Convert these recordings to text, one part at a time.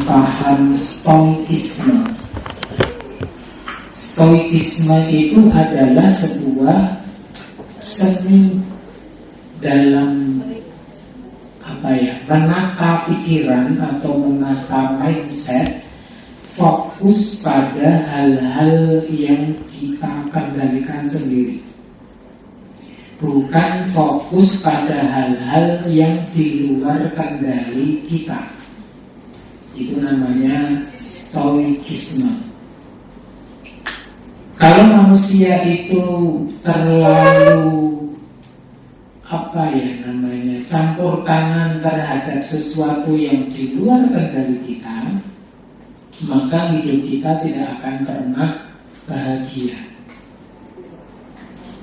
paham stoikisme. Stoikisme itu adalah sebuah seni dalam menata pikiran atau menata mindset, fokus pada hal-hal yang kita kendalikan sendiri, bukan fokus pada hal-hal yang di luar kendali kita. Itu namanya stoikisme. Kalau manusia itu terlalu campur tangan terhadap sesuatu yang di luar kendali kita, maka hidup kita tidak akan pernah bahagia.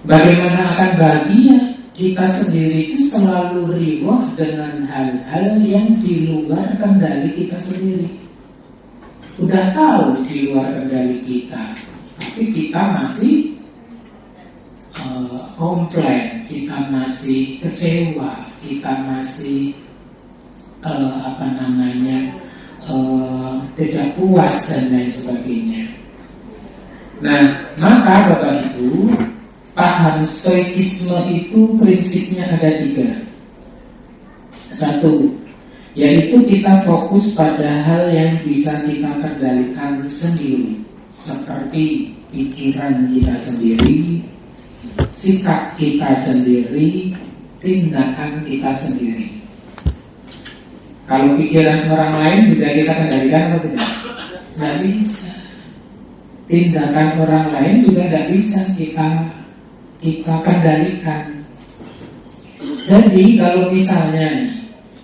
Bagaimana akan bahagia? Kita sendiri itu selalu riwah dengan hal-hal yang di luar kendali kita sendiri. Udah tahu di luar kendali kita, tapi kita masih komplain, kita masih kecewa, kita masih tidak puas dan lain sebagainya. Nah, maka Bapak Ibu, paham stoikisme itu prinsipnya ada 3. 1, yaitu kita fokus pada hal yang bisa kita kendalikan sendiri, seperti pikiran kita sendiri, sikap kita sendiri, tindakan kita sendiri. Kalau pikiran orang lain bisa kita kendalikan atau tidak? Tidak bisa. Tindakan orang lain juga tidak bisa kita kendalikan. Jadi kalau misalnya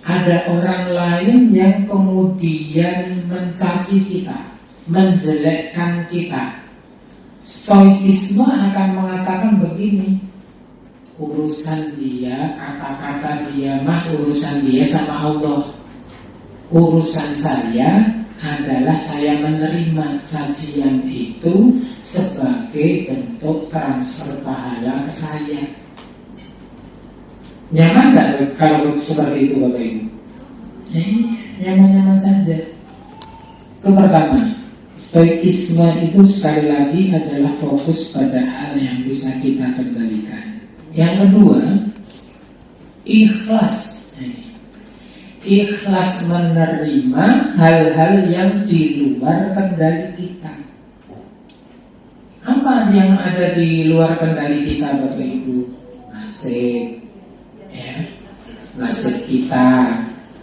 ada orang lain yang kemudian mencaci kita, menjelekkan kita, stoikisme akan mengatakan begini: urusan dia, kata-kata dia mah urusan dia sama Allah. Urusan saya adalah saya menerima cacian itu sebagai bentuk transfer pahala ke saya. Nyaman gak kalau seperti itu Bapak Ibu? Nyaman-nyaman saja. Itu pertama. Stoikisme itu sekali lagi adalah fokus pada hal yang bisa kita kendalikan. Yang kedua, ikhlas. Ikhlas menerima hal-hal yang di luar kendali kita. Apa yang ada di luar kendali kita Bapak Ibu? Nasib, nasib kita.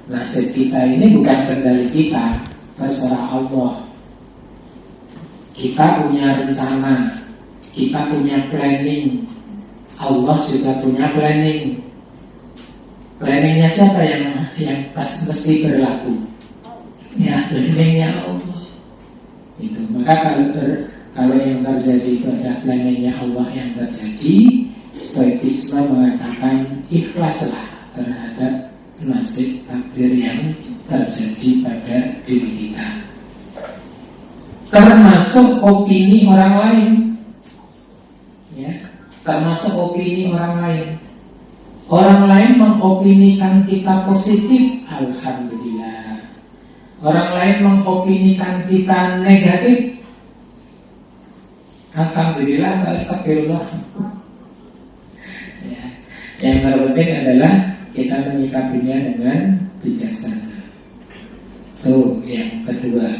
Nasib kita ini bukan kendali kita, terserah Allah. Kita punya rencana, kita punya planning, Allah juga punya planning. Planningnya siapa yang mesti berlaku? Ya, planningnya Allah. Itu. Maka kalau yang terjadi itu ada planningnya Allah yang terjadi, stoikisme mengatakan ikhlaslah terhadap nasib takdir yang terjadi pada diri kita, termasuk opini orang lain. Ya, termasuk opini orang lain. Orang lain mengopinikan kita positif, alhamdulillah. Orang lain mengopinikan kita negatif, alhamdulillah, astagfirullah. Ya, yang terpenting adalah kita menyikapinya dengan bijaksana. Itu yang kedua.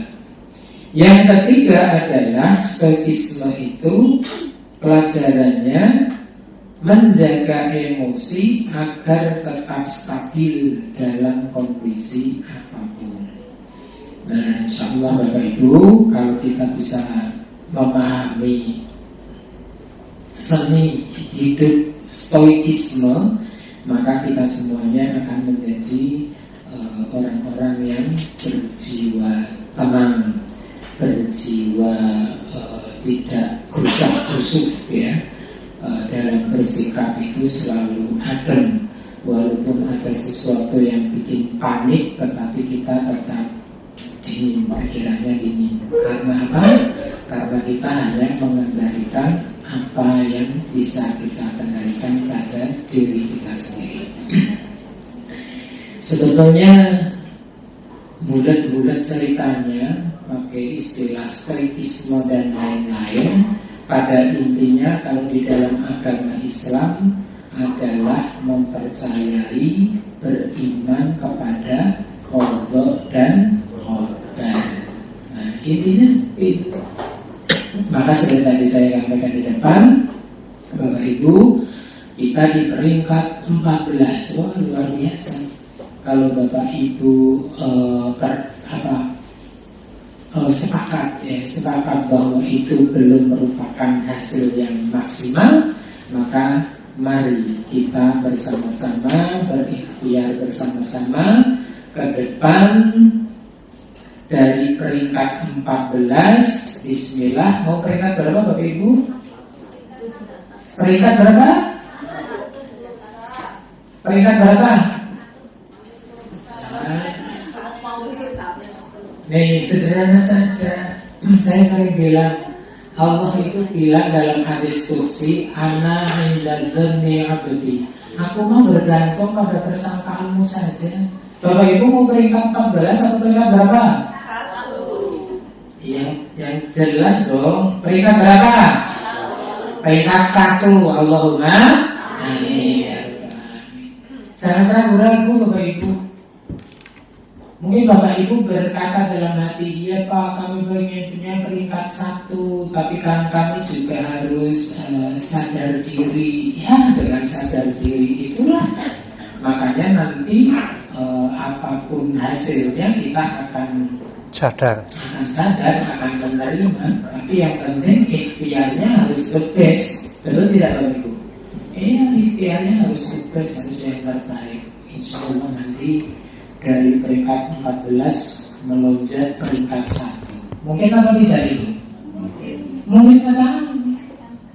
Yang ketiga adalah stoikisme itu pelajarannya menjaga emosi agar tetap stabil dalam kondisi apapun. Nah, insyaallah Bapak Ibu, kalau kita bisa memahami seni hidup stoikisme, maka kita semuanya akan menjadi orang-orang yang berjiwa tenang, berjiwa tidak gusah-gusuf, ya. Dalam bersikap itu selalu adem, walaupun ada sesuatu yang bikin panik, tetapi kita tetap dingin, pikirannya dingin. Karena apa? Karena kita hanya mengendalikan apa yang bisa kita kendalikan pada diri kita sendiri. Sebetulnya bulat-bulat ceritanya, pakai istilah stoikisme dan lain-lain. Pada intinya kalau di dalam agama Islam adalah mempercayai, beriman kepada qadha dan qadar. Nah, intinya seperti itu. Maka seperti tadi saya sampaikan di depan, Bapak Ibu, kita di peringkat 14. Wah, luar biasa. Kalau Bapak Ibu sepakat bahwa itu belum merupakan hasil yang maksimal, maka mari kita bersama-sama berikhtiar bersama-sama ke depan dari peringkat 14. Bismillah. Mau peringkat berapa Bapak Ibu? Peringkat berapa? Peringkat berapa? Nih, sederhana saja. Saya sering bilang, Allah itu bilang dalam hadis qudsi, ana inda dzanni abdi. Aku mau bergantung pada persangkaanmu saja. Bapak Ibu mau peringkat 14 atau peringkat berapa? 1. Yang jelas dong. Peringkat berapa? 1. Peringkat 1. Allahumma amin. Jangan ragu-ragu Bapak Ibu. Mungkin Bapak Ibu berkata dalam hati, iya Pak, kami pengen punya peringkat 1, tapi kan kami juga harus sadar diri. Ya, dengan sadar diri itulah makanya nanti apapun hasilnya kita akan sadar, akan menerima. Tapi yang penting ikhtiarnya harus the best. Betul tidak Bapak Ibu? Iya, ikhtiarnya harus the best, harus yang terbaik. Insya Allah nanti dari peringkat 14 melonjak peringkat 1. Mungkin apa tidak itu? Mungkin sekali.